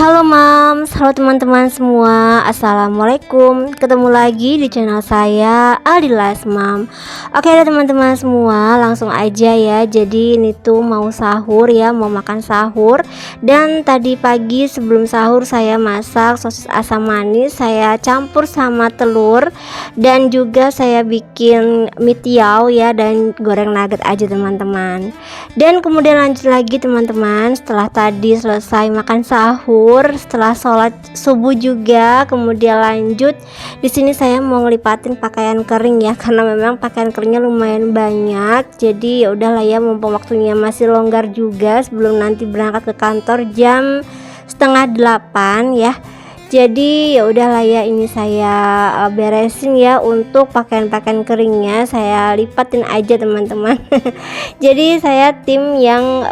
Halo Mams, halo teman-teman semua. Assalamualaikum. Ketemu lagi di channel saya Adilas Mam. Oke deh teman-teman semua, langsung aja ya. Jadi ini tuh mau sahur ya, mau makan sahur. Dan tadi pagi sebelum sahur saya masak sosis asam manis, saya campur sama telur. Dan juga saya bikin mie tiaw ya, dan goreng nugget aja teman-teman. Dan kemudian lanjut lagi teman-teman, setelah tadi selesai makan sahur, setelah sholat subuh juga, kemudian lanjut di sini saya mau ngelipatin pakaian kering ya, karena memang pakaian keringnya lumayan banyak. Jadi ya udahlah ya, mumpung waktunya masih longgar juga sebelum nanti berangkat ke kantor jam setengah 8 ya. Jadi ya udahlah ya, ini saya beresin ya untuk pakaian-pakaian keringnya, saya lipatin aja teman-teman. Jadi saya tim yang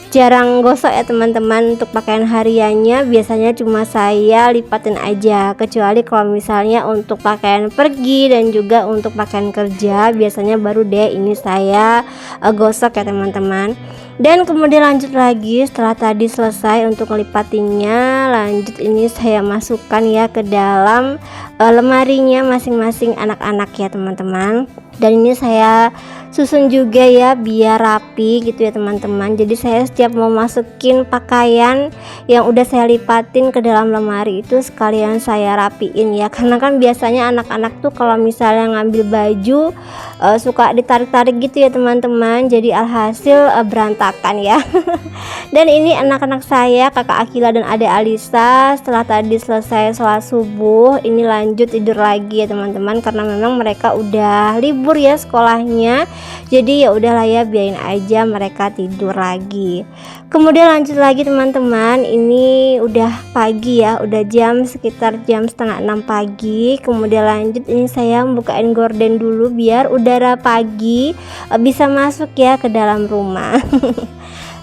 jarang gosok ya teman-teman. Untuk pakaian hariannya biasanya cuma saya lipatin aja, kecuali kalau misalnya untuk pakaian pergi dan juga untuk pakaian kerja biasanya baru deh ini saya gosok ya teman-teman. Dan kemudian lanjut lagi, setelah tadi selesai untuk melipatinya, lanjut ini saya masukkan ya ke dalam lemarinya masing-masing anak-anak ya teman-teman. Dan ini saya susun juga ya biar rapi gitu ya teman-teman. Jadi saya setiap mau masukin pakaian yang udah saya lipatin ke dalam lemari itu sekalian saya rapiin ya, karena kan biasanya anak-anak tuh kalau misalnya ngambil baju suka ditarik-tarik gitu ya teman-teman. Jadi alhasil berantakan ya. Dan ini anak-anak saya, kakak Akila dan adek Alisa, setelah tadi selesai sholat subuh ini lanjut tidur lagi ya teman-teman, karena memang mereka udah libur ya sekolahnya. Jadi ya udahlah ya, biarin aja mereka tidur lagi. Kemudian lanjut lagi teman-teman, ini udah pagi ya, udah sekitar jam setengah 6 pagi. Kemudian lanjut ini saya bukain gorden dulu biar udara pagi bisa masuk ya ke dalam rumah.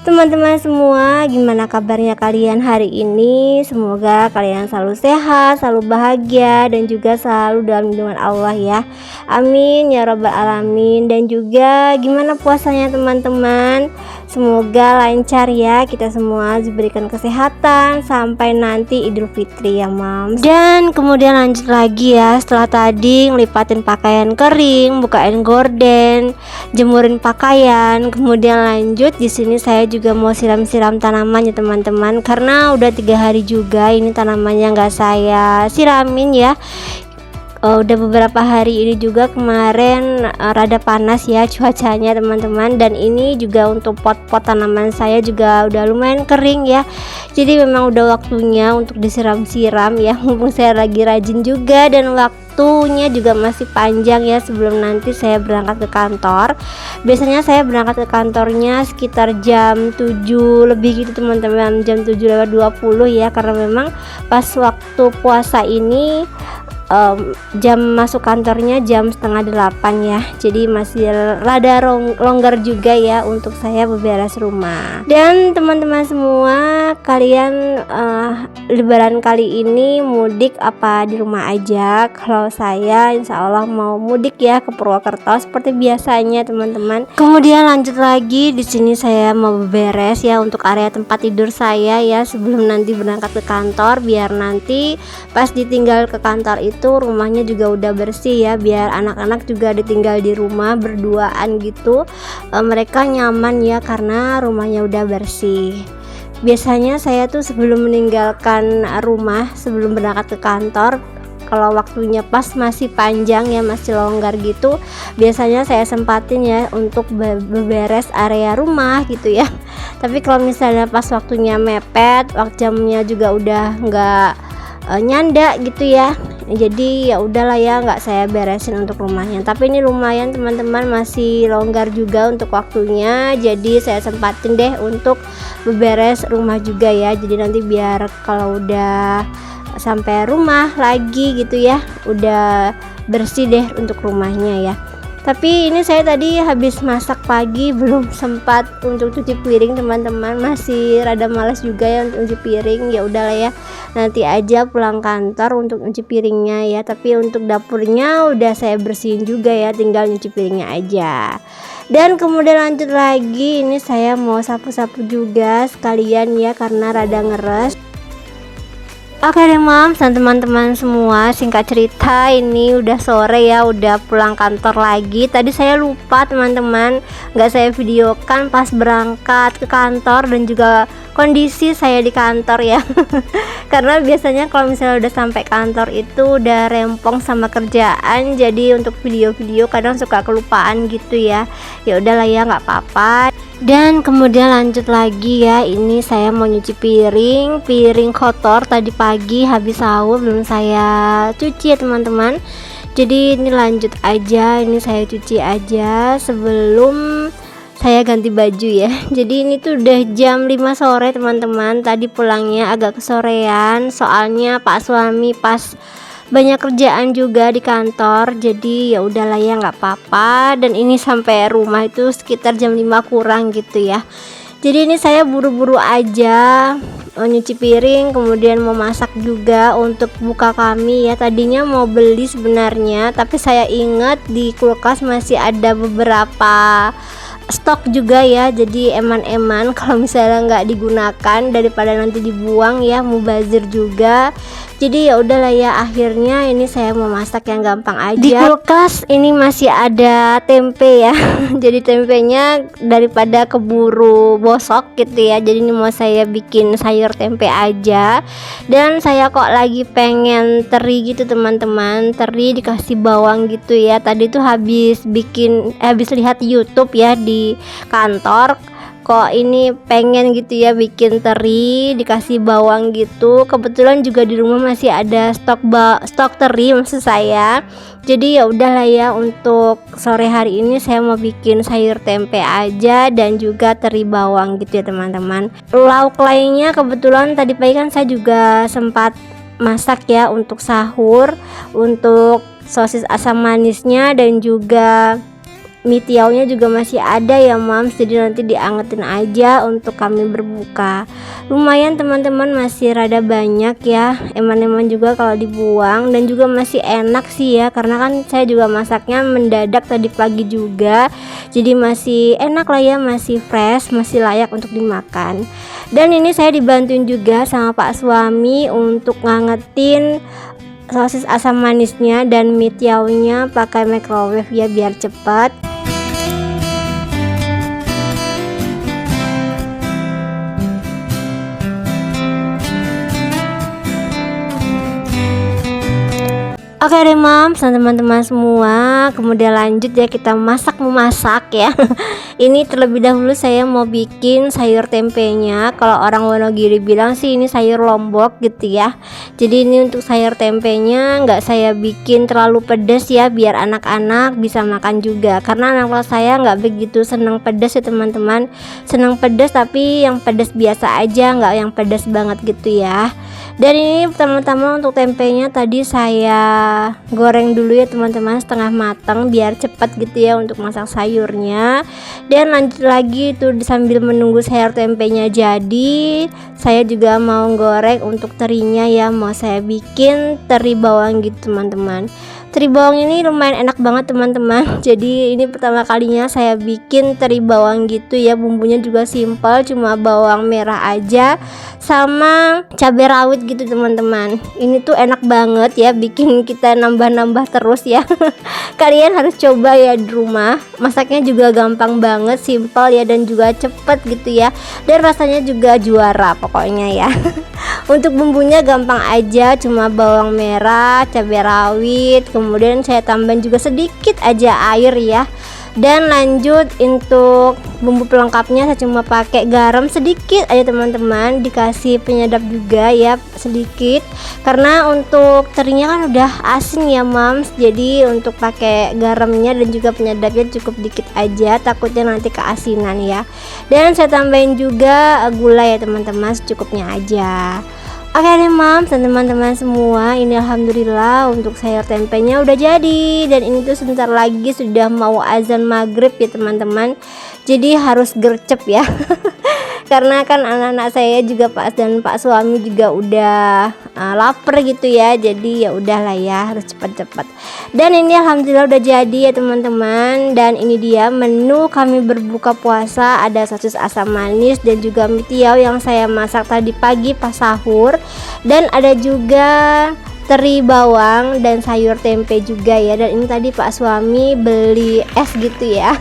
Teman-teman semua, gimana kabarnya kalian hari ini? Semoga kalian selalu sehat, selalu bahagia, dan juga selalu dalam lindungan Allah ya. Amin ya rabbal alamin. Dan juga gimana puasanya teman-teman? Semoga lancar ya, kita semua diberikan kesehatan sampai nanti Idul Fitri ya Mams. Dan kemudian lanjut lagi ya, setelah tadi ngelipatin pakaian kering, bukain gorden, jemurin pakaian, kemudian lanjut di sini saya juga mau siram-siram tanaman ya teman-teman, karena udah 3 hari juga ini tanamannya nggak saya siramin ya. Udah beberapa hari ini juga, kemarin rada panas ya cuacanya teman-teman. Dan ini juga untuk pot-pot tanaman saya juga udah lumayan kering ya. Jadi memang udah waktunya untuk disiram-siram ya, mumpung saya lagi rajin juga dan waktunya juga masih panjang ya sebelum nanti saya berangkat ke kantor. Biasanya saya berangkat ke kantornya sekitar jam 7 lebih gitu teman-teman, jam 7:20 ya, karena memang pas waktu puasa ini jam masuk kantornya jam setengah 8 ya. Jadi masih rada longgar juga ya untuk saya beberes rumah. Dan teman-teman semua, kalian lebaran kali ini mudik apa di rumah aja? Kalau saya insya Allah mau mudik ya ke Purwokerto seperti biasanya teman-teman. Kemudian lanjut lagi, di sini saya mau beberes ya untuk area tempat tidur saya ya sebelum nanti berangkat ke kantor, biar nanti pas ditinggal ke kantor itu rumahnya juga udah bersih ya, biar anak-anak juga ditinggal di rumah berduaan gitu, mereka nyaman ya karena rumahnya udah bersih. Biasanya saya tuh sebelum meninggalkan rumah, sebelum berangkat ke kantor, kalau waktunya pas masih panjang ya, masih longgar gitu, biasanya saya sempatin ya untuk beberes area rumah gitu ya. Tapi kalau misalnya pas waktunya mepet, jamnya juga udah nggak nyanda gitu ya, jadi ya udahlah ya, nggak saya beresin untuk rumahnya. Tapi ini lumayan teman-teman, masih longgar juga untuk waktunya, jadi saya sempatin deh untuk beberes rumah juga ya. Jadi nanti biar kalau udah sampai rumah lagi gitu ya, udah bersih deh untuk rumahnya ya. Tapi ini saya tadi habis masak pagi, belum sempat untuk cuci piring teman-teman, masih rada malas juga ya untuk cuci piring. Ya udahlah ya, nanti aja pulang kantor untuk cuci piringnya ya. Tapi untuk dapurnya udah saya bersihin juga ya, tinggal nyuci piringnya aja. Dan kemudian lanjut lagi, ini saya mau sapu-sapu juga sekalian ya, karena rada ngeres. Oke deh Mams dan teman-teman semua, singkat cerita ini udah sore ya, udah pulang kantor lagi. Tadi saya lupa teman-teman, nggak saya videokan pas berangkat ke kantor dan juga kondisi saya di kantor ya. Karena biasanya kalau misalnya udah sampai kantor itu udah rempong sama kerjaan, jadi untuk video-video kadang suka kelupaan gitu ya. Ya udahlah ya, nggak apa-apa. Dan kemudian lanjut lagi ya, ini saya mau nyuci piring kotor tadi pagi habis sahur belum saya cuci ya teman-teman. Jadi ini lanjut aja, ini saya cuci aja sebelum saya ganti baju ya. Jadi ini tuh udah jam 5 sore teman-teman. Tadi pulangnya agak kesorean soalnya Pak suami pas banyak kerjaan juga di kantor, jadi ya udahlah ya, nggak apa-apa. Dan ini sampai rumah itu sekitar jam 5 kurang gitu ya. Jadi ini saya buru-buru aja nyuci piring, kemudian mau masak juga untuk buka kami ya. Tadinya mau beli sebenarnya, tapi saya ingat di kulkas masih ada beberapa stok juga ya, jadi eman-eman kalau misalnya nggak digunakan daripada nanti dibuang ya, mubazir juga. Jadi ya udahlah ya, akhirnya ini saya mau masak yang gampang aja. Di kulkas ini masih ada tempe ya. Jadi tempenya daripada keburu bosok gitu ya, jadi ini mau saya bikin sayur tempe aja. Dan saya kok lagi pengen teri gitu teman-teman, teri dikasih bawang gitu ya. Tadi tuh habis lihat YouTube ya di kantor, kok ini pengen gitu ya bikin teri dikasih bawang gitu. Kebetulan juga di rumah masih ada stok teri maksud saya. Jadi ya udahlah ya, untuk sore hari ini saya mau bikin sayur tempe aja dan juga teri bawang gitu ya teman-teman. Lauk lainnya kebetulan tadi pagi kan saya juga sempat masak ya untuk sahur, untuk sosis asam manisnya dan juga mie tiaunya juga masih ada ya Mams, jadi nanti diangetin aja untuk kami berbuka. Lumayan teman-teman, masih rada banyak ya, eman-eman juga kalau dibuang, dan juga masih enak sih ya, karena kan saya juga masaknya mendadak tadi pagi juga, jadi masih enak lah ya, masih fresh, masih layak untuk dimakan. Dan ini saya dibantuin juga sama Pak suami untuk ngangetin sosis asam manisnya dan mie tiaunya pakai microwave ya, biar cepat. Oke deh Mams dan teman-teman semua, kemudian lanjut ya, kita memasak ya. Ini terlebih dahulu saya mau bikin sayur tempenya. Kalau orang Wonogiri bilang sih ini sayur lombok gitu ya. Jadi ini untuk sayur tempenya nggak saya bikin terlalu pedas ya, biar anak-anak bisa makan juga. Karena anak saya nggak begitu senang pedas ya teman-teman. Senang pedas tapi yang pedas biasa aja, nggak yang pedas banget gitu ya. Dan ini pertama-tama untuk tempenya tadi saya goreng dulu ya teman-teman, setengah matang biar cepat gitu ya untuk masak sayurnya. Dan lanjut lagi itu sambil menunggu sayur tempenya jadi, saya juga mau goreng untuk terinya ya, mau saya bikin teri bawang gitu teman-teman. Teri bawang ini lumayan enak banget teman-teman. Jadi ini pertama kalinya saya bikin teri bawang gitu ya. Bumbunya juga simpel, cuma bawang merah aja sama cabai rawit gitu teman-teman. Ini tuh enak banget ya, bikin kita nambah-nambah terus ya. Kalian harus coba ya di rumah. Masaknya juga gampang banget, simpel ya, dan juga cepet gitu ya. Dan rasanya juga juara pokoknya ya. Untuk bumbunya gampang aja, cuma bawang merah, cabai rawit, kemudian saya tambahin juga sedikit aja air ya. Dan lanjut untuk bumbu pelengkapnya saya cuma pakai garam sedikit aja teman-teman, dikasih penyedap juga ya sedikit, karena untuk terinya kan udah asin ya Mams, jadi untuk pakai garamnya dan juga penyedapnya cukup dikit aja, takutnya nanti keasinan ya. Dan saya tambahin juga gula ya teman-teman, secukupnya aja. Oke deh Mams dan teman-teman semua, ini alhamdulillah untuk sayur tempenya udah jadi. Dan ini tuh sebentar lagi sudah mau azan maghrib ya teman-teman, jadi harus gercep ya. karena kan anak-anak saya juga dan pak suami juga udah lapar gitu ya, jadi ya udahlah ya, harus cepat-cepat. Dan ini alhamdulillah udah jadi ya teman-teman. Dan ini dia menu kami berbuka puasa, ada sosis asam manis dan juga mie tiaw yang saya masak tadi pagi pas sahur, dan ada juga teri bawang dan sayur tempe juga ya. Dan ini tadi pak suami beli es gitu ya.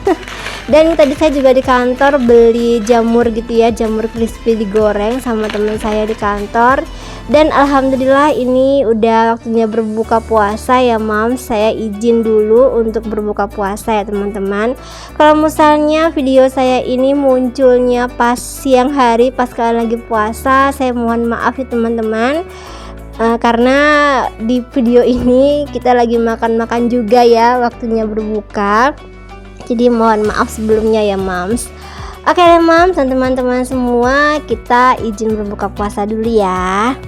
Dan tadi saya juga di kantor beli jamur gitu ya, jamur crispy digoreng sama teman saya di kantor. Dan alhamdulillah ini udah waktunya berbuka puasa ya Mams. Saya izin dulu untuk berbuka puasa ya teman-teman. Kalau misalnya video saya ini munculnya pas siang hari, pas kalian lagi puasa, saya mohon maaf ya teman-teman. Karena di video ini kita lagi makan-makan juga ya, waktunya berbuka. Jadi mohon maaf sebelumnya ya Mams. Oke deh Mams dan teman-teman semua, kita izin berbuka puasa dulu ya.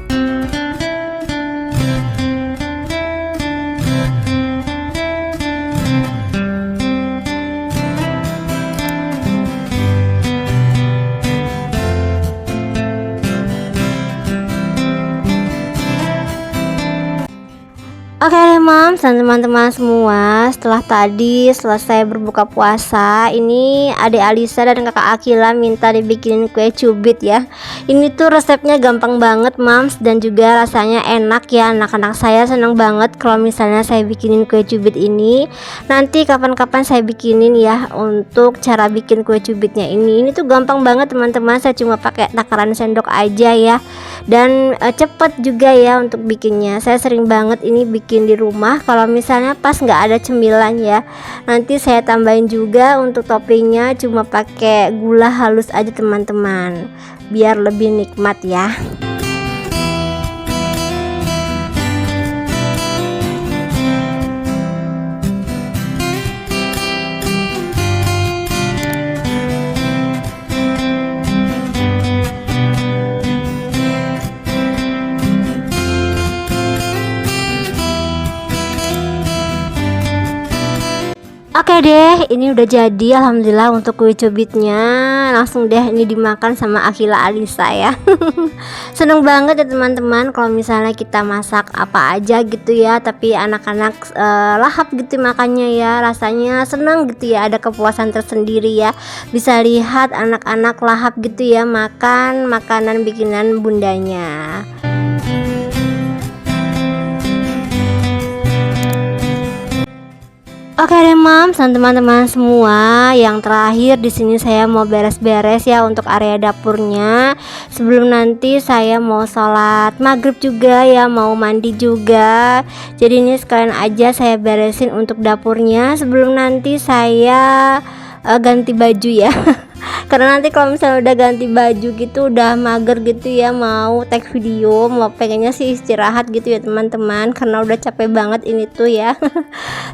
Oke deh Mams dan teman-teman semua, setelah tadi selesai berbuka puasa, ini adik Alisa dan kakak Akila minta dibikinin kue cubit ya. Ini tuh resepnya gampang banget Mams, dan juga rasanya enak ya. Anak-anak saya seneng banget kalau misalnya saya bikinin kue cubit ini. Nanti kapan-kapan saya bikinin ya untuk cara bikin kue cubitnya ini. Ini tuh gampang banget teman-teman, saya cuma pakai takaran sendok aja ya. Dan cepet juga ya untuk bikinnya. Saya sering banget ini bikin di rumah kalau misalnya pas nggak ada cemilan ya. Nanti saya tambahin juga untuk toppingnya, cuma pakai gula halus aja teman-teman, biar lebih nikmat ya. Oke deh, ini udah jadi alhamdulillah untuk kue cubitnya. Langsung deh ini dimakan sama Akila Alisa ya. Seneng banget ya teman-teman kalau misalnya kita masak apa aja gitu ya, tapi anak-anak lahap gitu makannya ya. Rasanya seneng gitu ya, ada kepuasan tersendiri ya. Bisa lihat anak-anak lahap gitu ya makan makanan bikinan bundanya. Oke deh Mams dan teman-teman semua, yang terakhir di sini saya mau beres-beres ya untuk area dapurnya. Sebelum nanti saya mau sholat maghrib juga ya, mau mandi juga. Jadi ini sekalian aja saya beresin untuk dapurnya sebelum nanti saya ganti baju ya. Karena nanti kalau misalnya udah ganti baju gitu udah mager gitu ya, mau tag video, mau pengennya sih istirahat gitu ya teman-teman, karena udah capek banget ini tuh ya.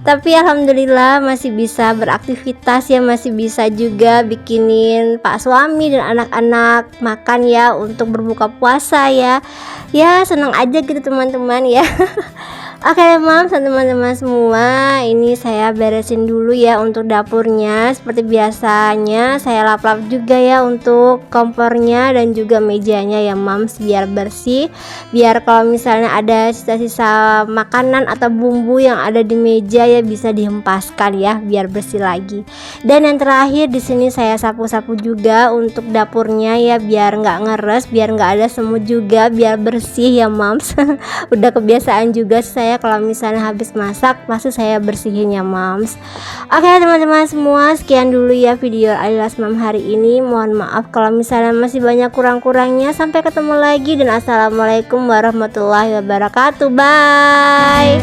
Tapi alhamdulillah masih bisa beraktivitas ya, masih bisa juga bikinin pak suami dan anak-anak makan ya untuk berbuka puasa ya. Ya senang aja gitu teman-teman ya. Oke Mams dan teman-teman semua, ini saya beresin dulu ya untuk dapurnya. Seperti biasanya saya lap-lap juga ya untuk kompornya dan juga mejanya ya Mams, biar bersih, biar kalau misalnya ada sisa-sisa makanan atau bumbu yang ada di meja ya bisa dihempaskan ya, biar bersih lagi. Dan yang terakhir di sini saya sapu-sapu juga untuk dapurnya ya, biar nggak ngeres, biar nggak ada semut juga, biar bersih ya Mams. Udah kebiasaan juga saya kalau misalnya habis masak pasti saya bersihin ya Mams. Oke teman-teman semua, sekian dulu ya video Alilas Mom hari ini. Mohon maaf kalau misalnya masih banyak kurang-kurangnya. Sampai ketemu lagi dan assalamualaikum warahmatullahi wabarakatuh. Bye.